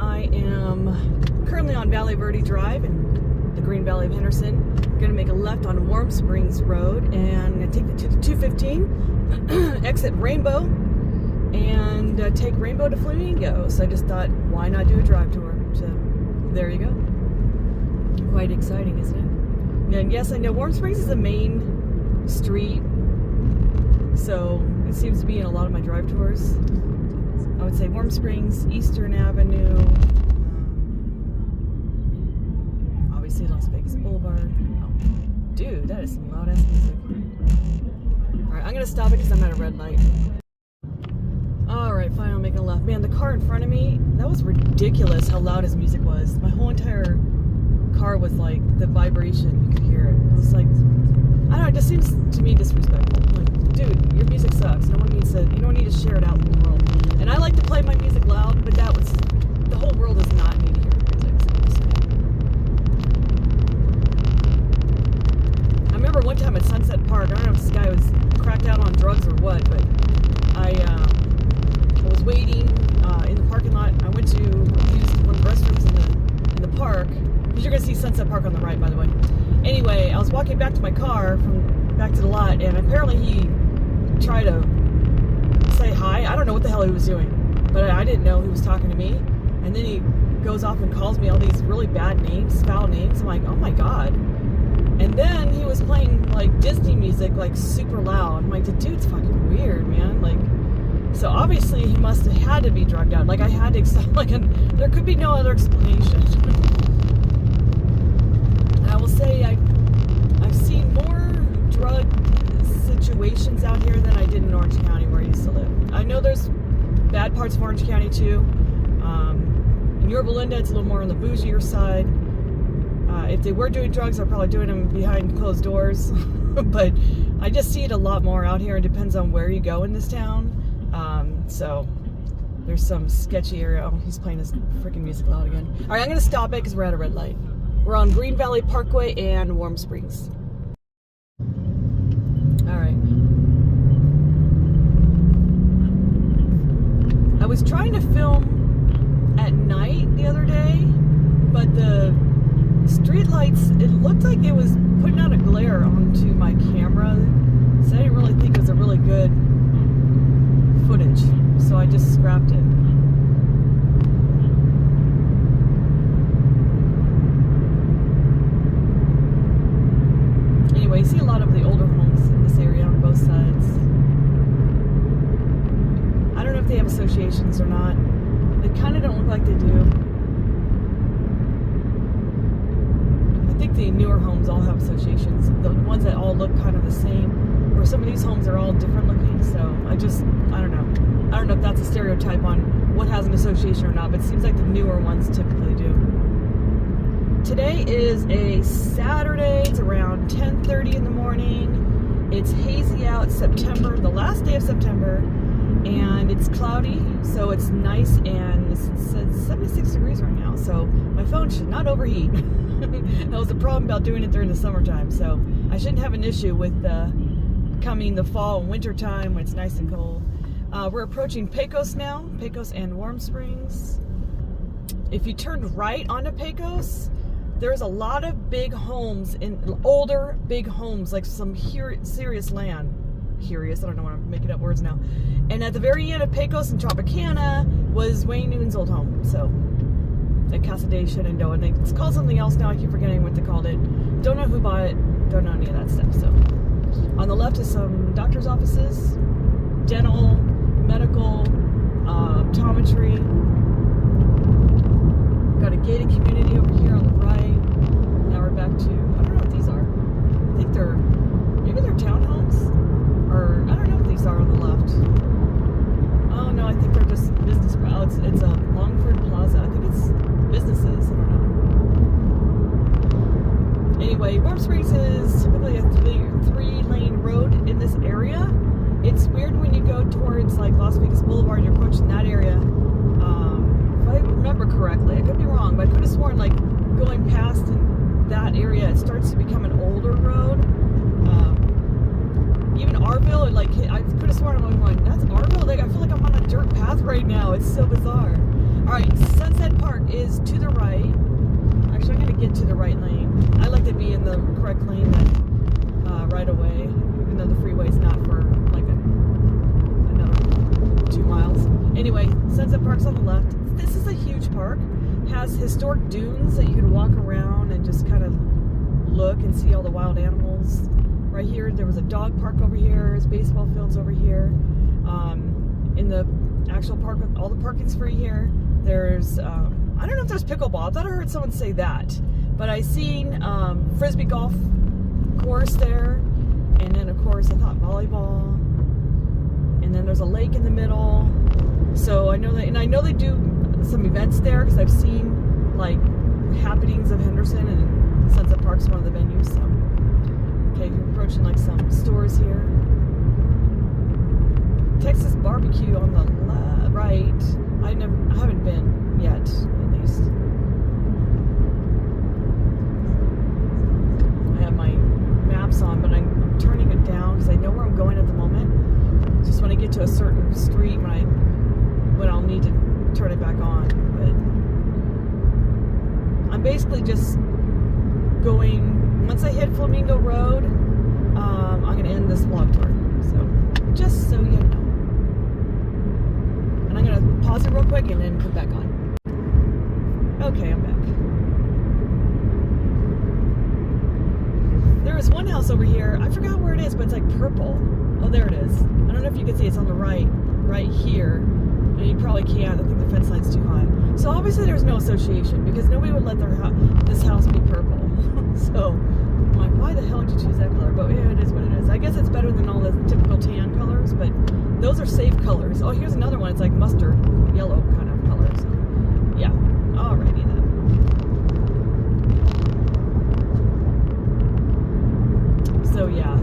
I am currently on Blvd Drive in the Green Valley of Henderson. I'm going to make a left on Warm Springs Road, and I'm going to take the 215, exit Rainbow, and take Rainbow to Flamingo. So I just thought, why not do a drive tour? So there you go. Quite exciting, isn't it? And yes, I know Warm Springs is the main street, so it seems to be in a lot of my drive tours. I would say Warm Springs, Eastern Avenue, obviously Las Vegas Boulevard. Oh, dude, that is some loud ass music. Alright, I'm gonna stop it because I'm at a red light. Alright, fine, I'm making a left. Man, the car in front of me, that was ridiculous how loud his music was. My whole entire car was like, the vibration, you could hear it. It was like, I don't know, it just seems to me disrespectful. Like, dude, your music sucks. No one needs to, you don't need to share it out in the world. And I like to play my music loud, but that was, the whole world does not need to hear music. I remember one time at Sunset Park, I don't know if this guy was cracked out on drugs or what, but I was waiting in the parking lot. I went to use one of the restrooms in the park, because you're going to see Sunset Park on the right, by the way. Anyway, I was walking back to my car, back to the lot, and apparently he tried to say hi. I don't know what the hell he was doing, but I didn't know he was talking to me. And then he goes off and calls me all these really bad names, foul names. I'm like, oh my god. And then he was playing like Disney music, like super loud. I'm like, the dude's fucking weird, man. Like, so obviously he must have had to be drugged out. Like, I had to, like, there could be no other explanation. And I will say I've seen more drug situations out here than I did in Orange County, where I used to live. I know there's bad parts of Orange County too. In Yorba Linda, it's a little more on the bougier side. If they were doing drugs, they're probably doing them behind closed doors. But I just see it a lot more out here. It depends on where you go in this town. So there's some sketchy area. Oh, he's playing his freaking music loud again. All right, I'm going to stop it because we're at a red light. We're on Green Valley Parkway and Warm Springs. All right. I was trying to film at night the other day, but the street lights, it looked like it was putting out a glare onto my camera, so I didn't really think it was a really good footage, so I just scrapped it. Anyway, you see a lot of the older homes in this area on both sides. I don't know if they have associations or not. They kind of don't look like they do. I think the newer homes all have associations. The ones that all look kind of the same. Or some of these homes are all different looking. So I don't know. I don't know if that's a stereotype on what has an association or not, but it seems like the newer ones typically do. Today is a Saturday. It's around 10:30 in the morning. It's hazy out, September, the last day of September, and it's cloudy, so it's nice, and it's 76 degrees right now, so my phone should not overheat. That was the problem about doing it during the summertime, so I shouldn't have an issue with coming the fall and winter time when it's nice and cold. We're approaching Pecos now, Pecos and Warm Springs. If you turned right onto Pecos, there's a lot of big homes, older big homes, like some serious land. Curious, I don't know why I'm making up words now. And at the very end of Pecos and Tropicana was Wayne Newton's old home. So, at Casa de Shenandoah. And it's called something else now, I keep forgetting what they called it. Don't know who bought it, don't know any of that stuff. So, on the left is some doctor's offices, dental, medical, optometry. Got a gated community over here on the right. Now we're back to, I don't know what these are. I think maybe they're townhomes? Or, I don't know what these are on the left. Oh no, I think they're just business. Oh, it's a Longford Plaza. I think it's businesses. I don't know. Anyway, Warm Springs is typically a three-lane road in this area. It's weird when you go towards like Las Vegas Boulevard, you're approaching that area. If I remember correctly, I could be wrong, but I could have sworn like going past that area, it starts to become an older road. Even Arville, I could have sworn I'm going, that's Arville? Like, I feel like I'm on a dirt path right now. It's so bizarre. All Alright, Sunset Park is to the right. Actually, I'm going to get to the right lane. I like to be in the correct lane right away, even though the freeway's not for like another 2 miles. Anyway, Sunset Park's on the left. This is a huge park. Has historic dunes that you can walk around and just kind of look and see all the wild animals. Right here, there was a dog park over here. There's baseball fields over here. In the actual park, with all the parking's free here. There's, I don't know if there's pickleball. I thought I heard someone say that. But I seen frisbee golf course there. And then, of course, I thought volleyball. And then there's a lake in the middle. So I know that, and I know they do some events there because I've seen like happenings of Henderson, and Sunset Park's one of the venues. So, okay, you're approaching like some stores here. Texas barbecue on the right. I haven't been yet, at least. I have my maps on, but I'm turning it down because I know where I'm going at the moment. Just when I get to a certain street, when I'll need to turn it back on. But I'm basically just going, once I hit Flamingo Road, I'm going to end this vlog tour. So, just so you know. And I'm going to pause it real quick and then come back on. Okay, I'm back. There is one house over here. I forgot where it is, but it's like purple. Oh, there it is. I don't know if you can see. It's on the right here. And you probably can't. I think the fence line's too high. So obviously there's no association because nobody would let this house be purple. So I'm like, why the hell did you choose that color? But yeah, it is what it is. I guess it's better than all the typical tan colors, but those are safe colors. Oh, here's another one. It's like mustard yellow kind of color. So yeah, alrighty then. So yeah,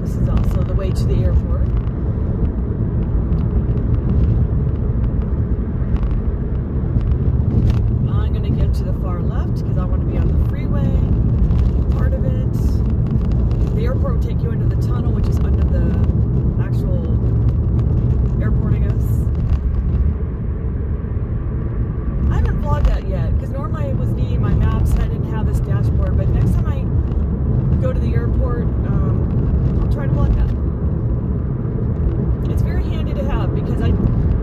this is also the way to the airport. I'm going to get to the far left because I want to be on the freeway, part of it. The airport will take you into the tunnel, which is under the actual airport, I guess. I haven't vlogged that yet because normally I was needing my maps and I didn't have this dashboard, but next time I go to the airport, I'll try to vlog that. It's very handy to have because I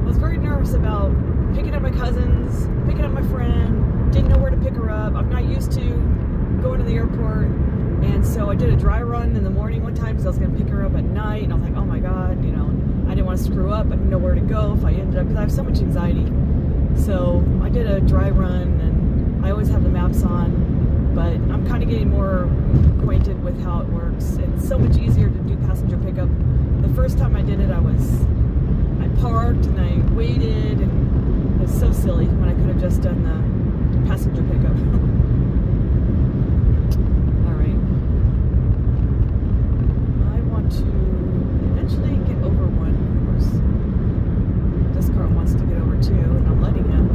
was very nervous about picking up my cousins, picking up my friend, didn't know where to pick her up. I'm not used to going to the airport, and so I did a dry run in the morning one time because I was going to pick her up at night, and I was like, oh my god, you know, I didn't want to screw up. I didn't know where to go if I ended up, because I have so much anxiety. So I did a dry run, and I always have the maps on, but I'm kind of getting more acquainted with how it works. It's so much easier to do passenger pickup. The first time I did it, I parked and I waited, and it was so silly when I could have just done the passenger pickup. Alright. I want to eventually get over one. Of course, this car wants to get over too, and I'm letting him.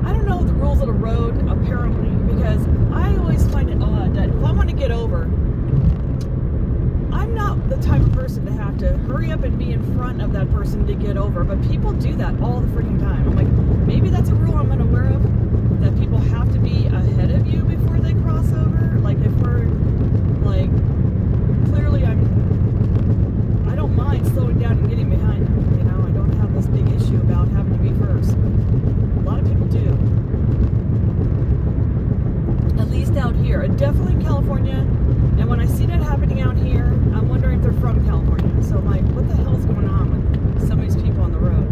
I don't know the rules of the road, apparently, because I always find it odd that if I want to get over, I'm not the type of person to have to hurry up and be in front of that person to get over, but people do that all the freaking time. I'm like, maybe that's a rule I'm unaware of, that people have to be ahead of you before they cross over. Like if we're, like, clearly I don't mind slowing down and getting behind them, you know, I don't have this big issue about having to be first. A lot of people do. At least out here, definitely in California. And when I see that happening out here, I'm wondering if they're from California. So I'm like, what the hell's going on with some of these people on the road?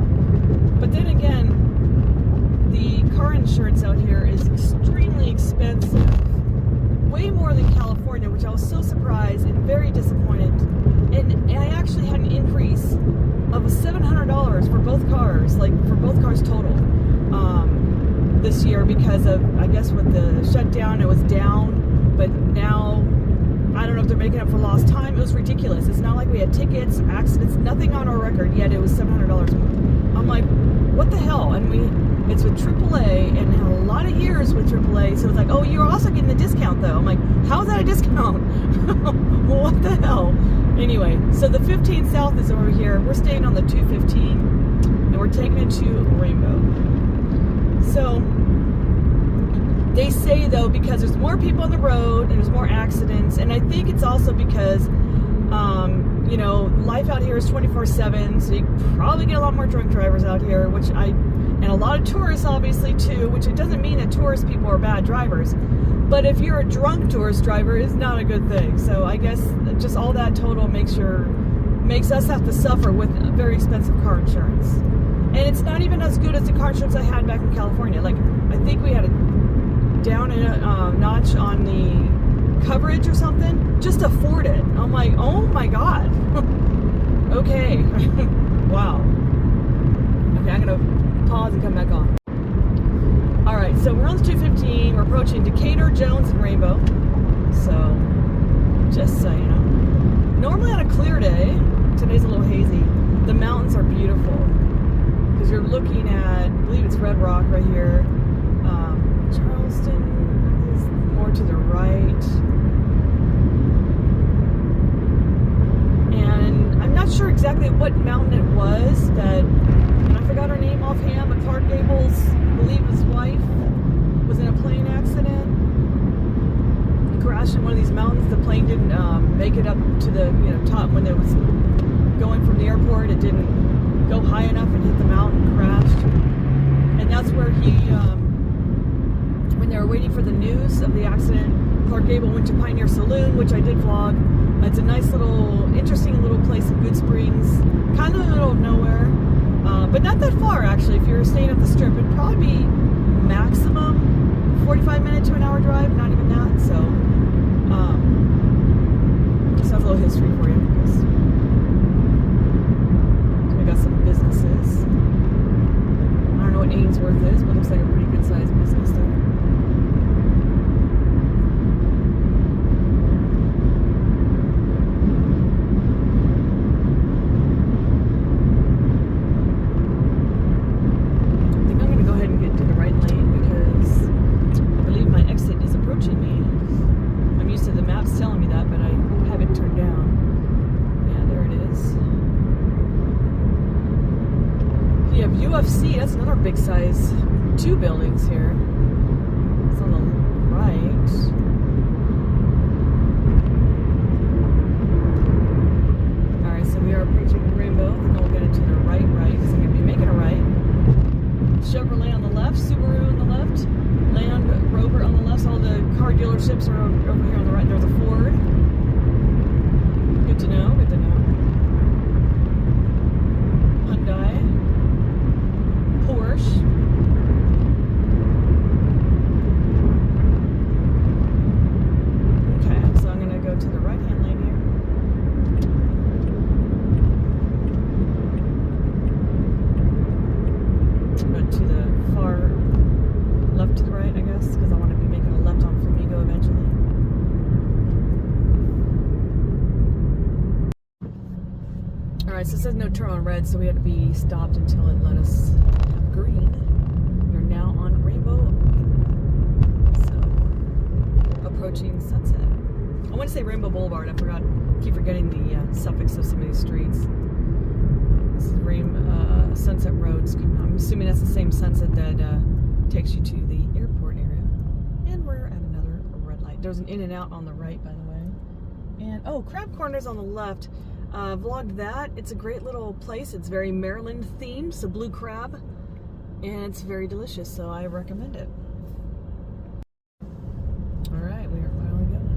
But then again, the car insurance out here is extremely expensive. Way more than California, which I was so surprised and very disappointed. And I actually had an increase of $700 for both cars, like for both cars total, this year because of, I guess with the shutdown, it was down. But now, I don't know if they're making up for lost time. It was ridiculous. It's not like we had tickets, accidents, nothing on our record, yet it was $700 more. I'm like, what the hell? And it's with AAA, and a lot of years with AAA, so it's like, oh, you're also getting the discount, though. I'm like, how's that a discount? What the hell? Anyway, so the 15 South is over here. We're staying on the 215, and we're taking it to Rainbow. So they say, though, because there's more people on the road and there's more accidents, and I think it's also because you know, life out here is 24/7, so you probably get a lot more drunk drivers out here, and a lot of tourists, obviously, too, which it doesn't mean that tourist people are bad drivers. But if you're a drunk tourist driver, it's not a good thing. So I guess just all that total makes us have to suffer with very expensive car insurance. And it's not even as good as the car insurance I had back in California. Like, I think we had a down a notch on the coverage or something just to afford it. I'm like, oh my God. Okay. Wow. Okay, I'm gonna pause and come back on. All right, so we're on the 215. We're approaching Decatur, Jones, and Rainbow. So, just so you know. Normally on a clear day, today's a little hazy, the mountains are beautiful. Because you're looking at, I believe it's Red Rock right here. Charleston is more to the right. And I'm not sure exactly what mountain it was that, and I forgot her name offhand, but Clark Gable's, I believe his wife, was in a plane accident. He crashed in one of these mountains. The plane didn't make it up to the top when it was going from the airport. It didn't go high enough and hit the mountain and crashed. And that's where he, when they were waiting for the news of the accident, Clark Gable went to Pioneer Saloon, which I did vlog. It's a nice little, interesting little place in Good Springs, kind of in the middle of nowhere, but not that far actually. If you're staying at the Strip, it'd probably be maximum 45-minute to an hour drive, not even that. So, just have a little history for you. So we got some businesses. I don't know what Ainsworth is, but it looks like a pretty good sized business there. UFC, that's another big size, 2 buildings here. It's on the right. Alright, so we are approaching Rainbow. I think we'll get it to the right, because I'm going to be making a right. Chevrolet on the left, Subaru on the left, Land Rover on the left. All the car dealerships are over here on the right. There's a Ford. Good to know, good to know. Hyundai. Porsche. Okay, so I'm going to go to the right-hand lane here. But to the far left to the right, I guess, because I want to be making a left on Flamingo eventually. Alright, so it says no turn on red, so we had to be stopped until it let us have green. We're now on Rainbow. So, approaching Sunset. I want to say Rainbow Boulevard. I forgot. Keep forgetting the suffix of some of these streets. This is Sunset Road's coming on. I'm assuming that's the same Sunset that takes you to the airport area. And we're at another red light. There's an In-N-Out on the right, by the way. And, oh, Crab Corner's on the left. Vlogged that. It's a great little place. It's very Maryland themed, so blue crab, and it's very delicious, so I recommend it. Alright, we are finally going.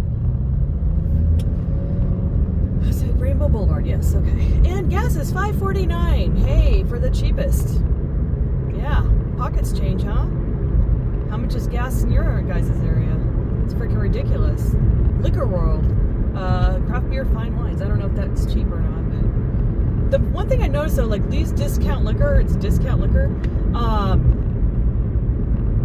I said Rainbow Boulevard, yes, okay. And gas is $5.49. Hey, for the cheapest. Yeah, pockets change, huh? How much is gas in your guys' area? It's freaking ridiculous. Liquor World. Craft beer, fine wines. I don't know if that's cheap or not, but the one thing I noticed though, like Lee's discount liquor, it's discount liquor.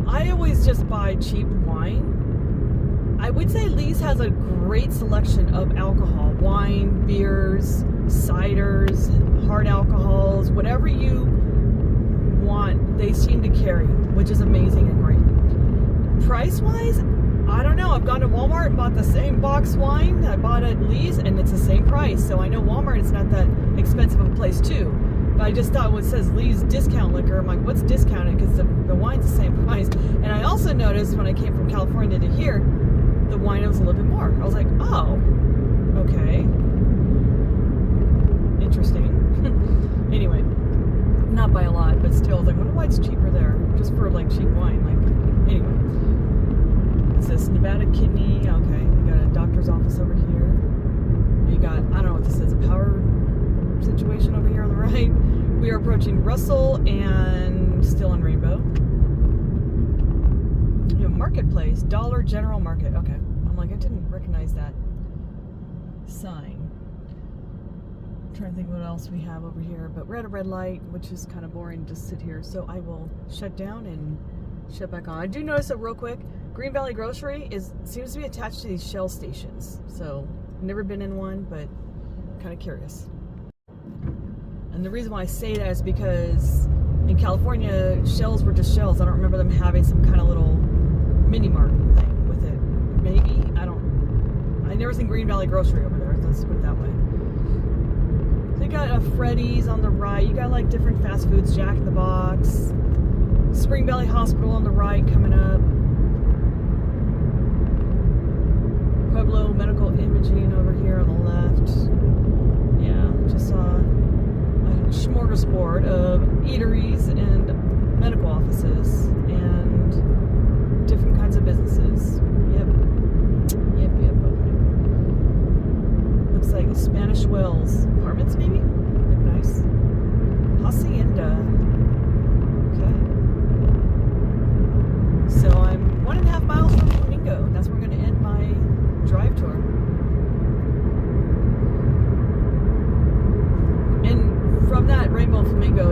I always just buy cheap wine. I would say Lee's has a great selection of alcohol, wine, beers, ciders, hard alcohols, whatever you want, they seem to carry, which is amazing and great. Price-wise, I don't know. I've gone to Walmart and bought the same box wine I bought at Lee's, and it's the same price. So I know Walmart is not that expensive of a place too. But I just thought when it says Lee's Discount Liquor, I'm like, what's discounted? Because the wine's the same price. And I also noticed when I came from California to here, the wine was a little bit more. I was like, oh, okay. Interesting. Anyway, not by a lot, but still, I was like, I wonder why it's cheaper there, just for like cheap wine. Like, anyway. It says Nevada Kidney. Okay, we got a doctor's office over here. You got, I don't know what this is, a power situation over here on the right. We are approaching Russell and still on Rainbow. You know, Marketplace, Dollar General Market. Okay, I'm like, I didn't recognize that sign. I'm trying to think what else we have over here, but we're at a red light, which is kind of boring to sit here, so I will shut down and shut back on. I do notice that real quick, Green Valley Grocery seems to be attached to these Shell stations, so never been in one, but kind of curious. And the reason why I say that is because in California, Shells were just Shells. I don't remember them having some kind of little mini mart thing with it. Maybe, I never seen Green Valley Grocery over there, let's put it that way. So you got a Freddy's on the right, you got like different fast foods, Jack in the Box, Spring Valley Hospital on the right coming up, Pueblo Medical Imaging over here on the left. Yeah, just saw a smorgasbord of eateries and medical offices and different kinds of businesses. Yep, okay. Looks like Spanish Wells Apartments, maybe? Look nice. Hacienda. Okay. So I'm 1.5 miles from Flamingo. That's where I'm going to end my drive tour. And from that Rainbow Flamingo,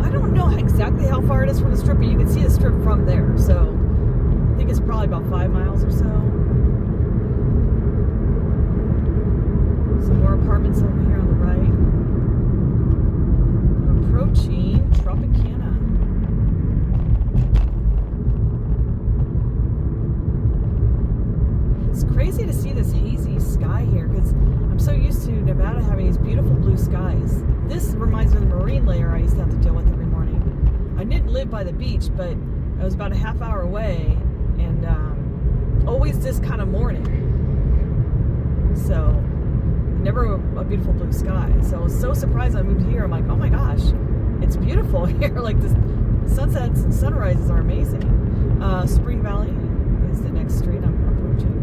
I don't know exactly how far it is from the strip, but you can see the strip from there. So I think it's probably about 5 miles or so. Some more apartments over here on the right. I'm approaching Tropicana. It's crazy to see this hazy sky here because I'm so used to Nevada having these beautiful blue skies. This reminds me of the marine layer I used to have to deal with every morning. I didn't live by the beach, but I was about a half hour away, and always this kind of morning. So never a beautiful blue sky. So I was so surprised I moved here. I'm like, oh my gosh, it's beautiful here. Like the sunsets and sunrises are amazing. Spring Valley is the next street I'm approaching.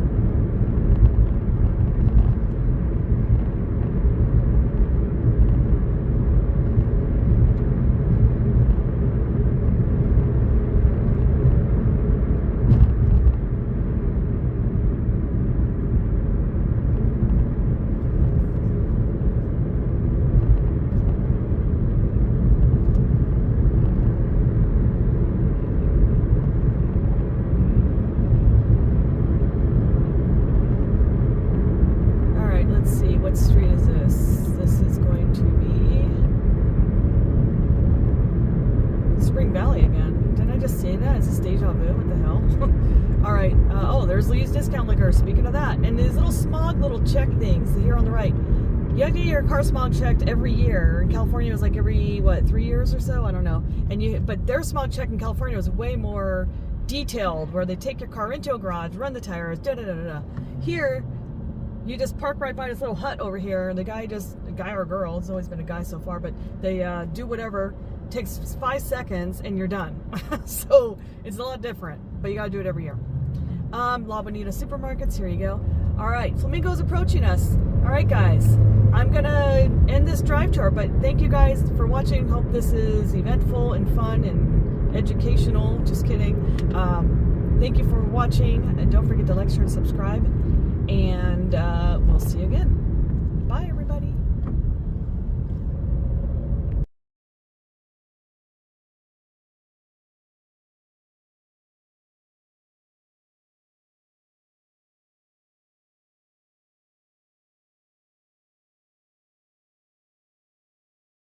What street is this? This is going to be Spring Valley again. Didn't I just say that? It's a deja vu. What the hell? Alright. Oh, there's Lee's Discount Liquor. Speaking of that. And these little smog little check things here on the right. You have to get your car smog checked every year. In California, it was like every, 3 years or so? I don't know. But their smog check in California was way more detailed, where they take your car into a garage, run the tires, da-da-da-da-da. Here, you just park right by this little hut over here, and a guy or girl, it's always been a guy so far, but they do whatever, takes 5 seconds, and you're done. So it's a lot different, but you gotta do it every year. La Bonita Supermarkets, here you go. All right, Flamingo's approaching us. All right, guys, I'm gonna end this drive tour, but thank you guys for watching. Hope this is eventful and fun and educational. Just kidding. Thank you for watching, and don't forget to like, share, and subscribe. And we'll see you again. Bye, everybody.